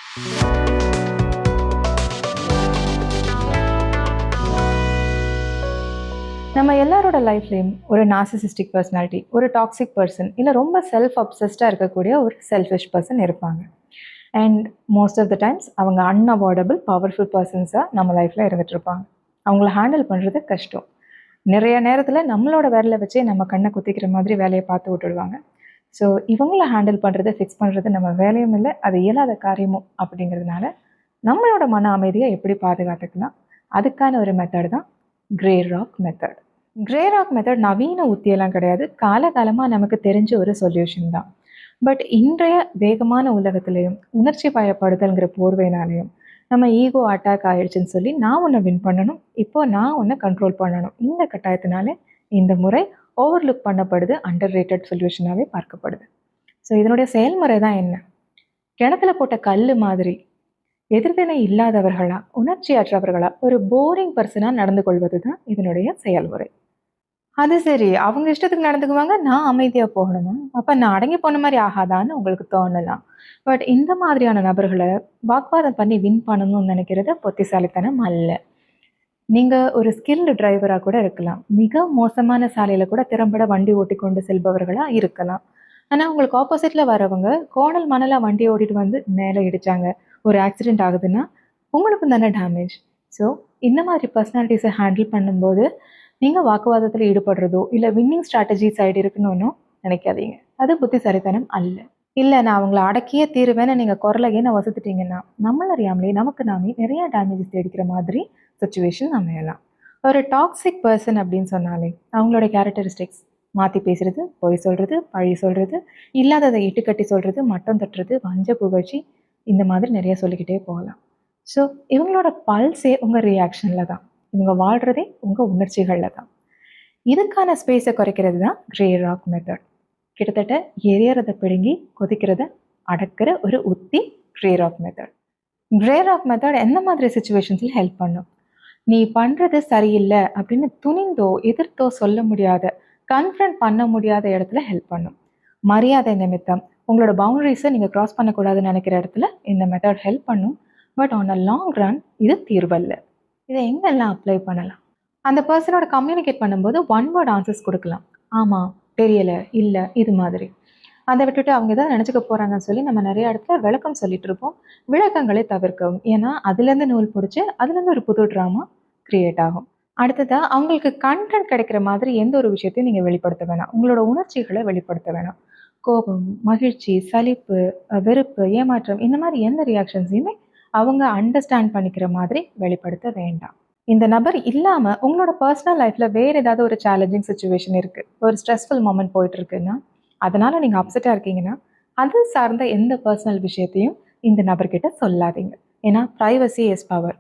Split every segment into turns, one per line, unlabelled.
நம்ம எல்லாரோட லைஃப்லேயும் ஒரு நார்சிசிஸ்டிக் பர்சனாலிட்டி, ஒரு டாக்ஸிக் பர்சன், இல்லை ரொம்ப செல்ஃப் அப்சஸ்டாக இருக்கக்கூடிய ஒரு செல்ஃபிஷ் பர்சன் இருப்பாங்க. And most of the times அவங்க அன்அவாய்டபிள் பவர்ஃபுல் பர்சன்ஸாக நம்ம லைஃப்பில் இருந்துட்டு இருப்பாங்க. அவங்கள ஹேண்டில் பண்ணுறது கஷ்டம். நிறைய நேரத்தில் நம்மளோட விரலை வச்சே நம்ம கண்ணை குத்திக்கிற மாதிரி வேலையை பார்த்து விட்டுடுவாங்க. ஸோ இவங்கள ஹேண்டில் பண்ணுறது, ஃபிக்ஸ் பண்ணுறது நம்ம வேலையும் இல்லை, அது இயலாத காரியமும். அப்படிங்கிறதுனால நம்மளோட மன அமைதியை எப்படி பாதுகாத்துக்கலாம், அதுக்கான ஒரு மெத்தட் தான் grey rock method. Grey rock method நவீன உத்தியெல்லாம் கிடையாது, காலகாலமாக நமக்கு தெரிஞ்ச ஒரு சொல்யூஷன் தான். பட் இன்றைய வேகமான உலகத்திலையும் உணர்ச்சி பயப்படுதல்ங்கிற போர்வையினாலையும் நம்ம ஈகோ அட்டாக் ஆயிடுச்சுன்னு சொல்லி நான் உன்னை வின் பண்ணணும், இப்போ நான் உன்னை கண்ட்ரோல் பண்ணணும், இந்த கட்டாயத்தினால இந்த முறை ஓவர்லுக் பண்ணப்படுது, அண்டர் ரேட்டட் சொல்யூஷனாகவே பார்க்கப்படுது. ஸோ இதனுடைய செயல்முறை தான் என்ன? கிணத்துல போட்ட கல் மாதிரி எதிர்வினை இல்லாதவர்களா, உணர்ச்சி அற்றவர்களா, ஒரு போரிங் பர்சனாக நடந்து கொள்வது தான் இதனுடைய செயல்முறை. அது சரி, அவங்க இஷ்டத்துக்கு நடந்துக்குவாங்க, நான் அமைதியாக போகணுமா, அப்போ நான் அடங்கி போன மாதிரி ஆகாதான்னு உங்களுக்கு தோணலாம். பட் இந்த மாதிரியான நபர்களை வாக்குவாதம் பண்ணி வின் பண்ணணும்னு நினைக்கிறது புத்திசாலித்தனம் அல்ல. நீங்கள் ஒரு ஸ்கில்டு டிரைவராக கூட இருக்கலாம், மிக மோசமான சாலையில் கூட திறம்பட வண்டி ஓட்டி கொண்டு செல்பவர்களாக இருக்கலாம். ஆனால் உங்களுக்கு ஆப்போசிட்டில் வரவங்க கோணல் மணலாக வண்டி ஓட்டிட்டு வந்து மேலே இடித்தாங்க, ஒரு ஆக்சிடெண்ட் ஆகுதுன்னா உங்களுக்கும் தானே டேமேஜ். ஸோ இந்த மாதிரி பர்சனாலிட்டிஸை ஹேண்டில் பண்ணும்போது நீங்கள் வாக்குவாதத்தில் ஈடுபடுறதோ இல்லை வின்னிங் ஸ்ட்ராட்டஜி சைடு இருக்கணும்னு நினைக்காதீங்க, அது புத்திசாலித்தனம் அல்ல. இல்லை நான் அவங்கள அடக்கியே தீருவேன்னு நீங்கள் குரலையே நான் வசத்துட்டீங்கன்னா நம்மள அறியாமலே நமக்கு நாமே நிறைய டேமேஜஸ் தேடிக்கிற மாதிரி சுச்சுவேஷன் அமையலாம். ஒரு டாக்ஸிக் பர்சன் அப்படின்னு சொன்னாலே அவங்களோட கேரக்டரிஸ்டிக்ஸ் மாற்றி பேசுறது, பொய் சொல்கிறது, பழி சொல்கிறது, இல்லாததை இட்டுக்கட்டி சொல்கிறது, மட்டம் தட்டுறது, வஞ்ச புகழ்ச்சி, இந்த மாதிரி நிறைய சொல்லிக்கிட்டே போகலாம். ஸோ இவங்களோட பல்ஸே உங்கள் ரியாக்ஷனில் தான், இவங்க வாழ்கிறதே உங்கள் உணர்ச்சிகளில் தான். இதுக்கான ஸ்பேஸை குறைக்கிறது தான் கிரே ராக் மெத்தட். கிட்டத்தட்ட எரியறதை பிடுங்கி கொதிக்கிறத அடக்கிற ஒரு உத்தி grey rock method. Grey rock method எந்த மாதிரி சுச்சுவேஷன்ஸில் ஹெல்ப் பண்ணும்? நீ பண்ணுறது சரியில்லை அப்படின்னு துணிந்தோ எதிர்த்தோ சொல்ல முடியாத, கன்ஃபரண்ட் பண்ண முடியாத இடத்துல ஹெல்ப் பண்ணும். மரியாதை நிமித்தம் உங்களோட பவுண்டரிஸை நீங்கள் க்ராஸ் பண்ணக்கூடாதுன்னு நினைக்கிற இடத்துல இந்த மெத்தட் ஹெல்ப் பண்ணும். But on a long run இது தீர்வல்ல. இதை எங்கெல்லாம் அப்ளை பண்ணலாம்? அந்த பர்சனோட கம்யூனிகேட் பண்ணும்போது ஒன் வேர்ட் ஆன்சர்ஸ் கொடுக்கலாம். ஆமாம், தெரியலை, இல்லை, இது மாதிரி. அதை விட்டுட்டு அவங்க எதாவது நினச்சிக்க போகிறாங்கன்னு சொல்லி நம்ம நிறைய இடத்துல விளக்கம் சொல்லிட்டு இருப்போம். விளக்கங்களை தவிர்க்கவும், ஏன்னா அதுலேருந்து நூல் பிடிச்சி அதுலேருந்து ஒரு புது ட்ராமா கிரியேட் ஆகும். அடுத்ததாக அவங்களுக்கு கண்டென்ட் கிடைக்கிற மாதிரி எந்த ஒரு விஷயத்தையும் நீங்கள் வெளிப்படுத்த வேணாம். உங்களோட உணர்ச்சிகளை வெளிப்படுத்த வேணாம். கோபம், மகிழ்ச்சி, சலிப்பு, வெறுப்பு, ஏமாற்றம், இந்த மாதிரி எந்த ரியாக்ஷன்ஸையுமே அவங்க அண்டர்ஸ்டாண்ட் பண்ணிக்கிற மாதிரி வெளிப்படுத்த வேண்டாம். இந்த நபர் இல்லாமல் உங்களோட பர்சனல் லைஃப்பில் வேறு ஏதாவது ஒரு சேலஞ்சிங் சுச்சுவேஷன் இருக்குது, ஒரு ஸ்ட்ரெஸ்ஃபுல் மூமெண்ட் போயிட்டுருக்குன்னா, அதனால் நீங்கள் அப்செட்டாக இருக்கீங்கன்னா அது சார்ந்த எந்த பர்சனல் விஷயத்தையும் இந்த நபர்கிட்ட சொல்லாதீங்க. ஏன்னா ப்ரைவசி இஸ் பவர்.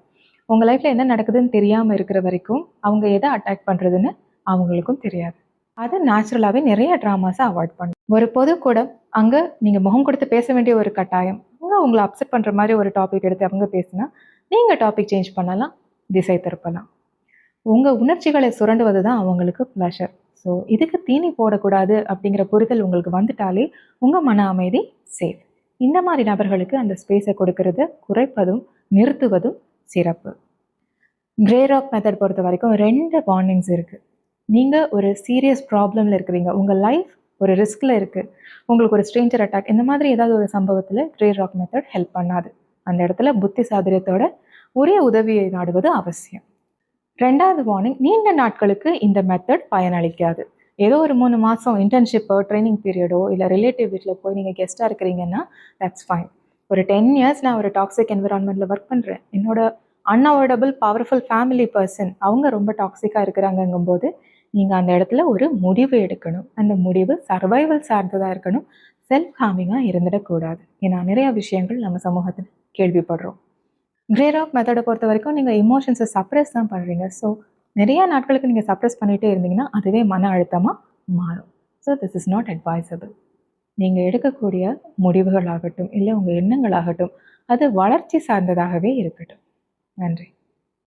உங்கள் லைஃப்பில் என்ன நடக்குதுன்னு தெரியாமல் இருக்கிற வரைக்கும் அவங்க எதை அட்டாக் பண்ணுறதுன்னு அவங்களுக்கும் தெரியாது. அது நேச்சுரலாகவே நிறைய ட்ராமாஸை அவாய்ட் பண்ணும். ஒரு பொது கூட அங்கே நீங்கள் முகம் கொடுத்து பேச வேண்டிய ஒரு கட்டாயம், அங்கே உங்களை அப்செட் பண்ணுற மாதிரி ஒரு டாபிக் எடுத்து அவங்க பேசுனா நீங்கள் டாபிக் சேஞ்ச் பண்ணலாம், திசை திருப்பலாம். உங்கள் உணர்ச்சிகளை சுரண்டுவது தான் அவங்களுக்கு ப்ளஷர். ஸோ இதுக்கு தீனி போடக்கூடாது அப்படிங்கிற புரிதல் உங்களுக்கு வந்துட்டாலே உங்கள் மன அமைதி சேஃப். இந்த மாதிரி நபர்களுக்கு அந்த ஸ்பேஸை கொடுக்கறத குறைப்பதும் நிறுத்துவதும் சிறப்பு. கிரே ராக் மெத்தட் பொறுத்த வரைக்கும் 2 வார்னிங்ஸ் இருக்குது. நீங்கள் ஒரு சீரியஸ் ப்ராப்ளமில் இருக்கிறீங்க, உங்கள் லைஃப் ஒரு ரிஸ்கில் இருக்குது, உங்களுக்கு ஒரு ஸ்ட்ரேஞ்சர் அட்டாக், இந்த மாதிரி ஏதாவது ஒரு சம்பவத்தில் கிரே ராக் மெத்தட் ஹெல்ப் பண்ணாது. அந்த இடத்துல புத்தி சாதுரியத்தோட உரிய உதவியை நாடுவது அவசியம். 2வது வார்னிங், நீண்ட நாட்களுக்கு இந்த மெத்தட் பயனளிக்காது. ஏதோ ஒரு 3 மாதம் இன்டர்ன்ஷிப்போ ட்ரைனிங் பீரியடோ இல்லை ரிலேட்டிவ் வீட்டில் போய் நீங்கள் கெஸ்ட்டாக இருக்கிறீங்கன்னா தட்ஸ் ஃபைன். ஒரு 10 இயர்ஸ் நான் ஒரு டாக்ஸிக் என்விரான்மெண்ட்டில் ஒர்க் பண்ணுறேன், என்னோட அன்அவாய்டபிள் பவர்ஃபுல் ஃபேமிலி பர்சன் அவங்க ரொம்ப டாக்ஸிக்காக இருக்கிறாங்கங்கும்போது நீங்கள் அந்த இடத்துல ஒரு முடிவு எடுக்கணும். அந்த முடிவு சர்வைவல் சார்ந்ததாக இருக்கணும், செல்ஃப் ஹார்மிங்காக இருந்துடக்கூடாது. ஏன்னா நிறைய விஷயங்கள் நம்ம சமூகத்தில் கேள்விப்படுறோம். கிரே ராக் மெத்தடை பொறுத்த வரைக்கும் நீங்கள் எமோஷன்ஸை சப்ரெஸ் தான் பண்ணுறீங்க. ஸோ நிறையா நாட்களுக்கு நீங்கள் சப்ரெஸ் பண்ணிகிட்டே இருந்தீங்கன்னா அதுவே மன அழுத்தமாக மாறும். So this is not advisable. நீங்கள் எடுக்கக்கூடிய முடிவுகளாகட்டும் இல்லை உங்கள் எண்ணங்களாகட்டும் அது வளர்ச்சி சார்ந்ததாகவே இருக்கட்டும். நன்றி.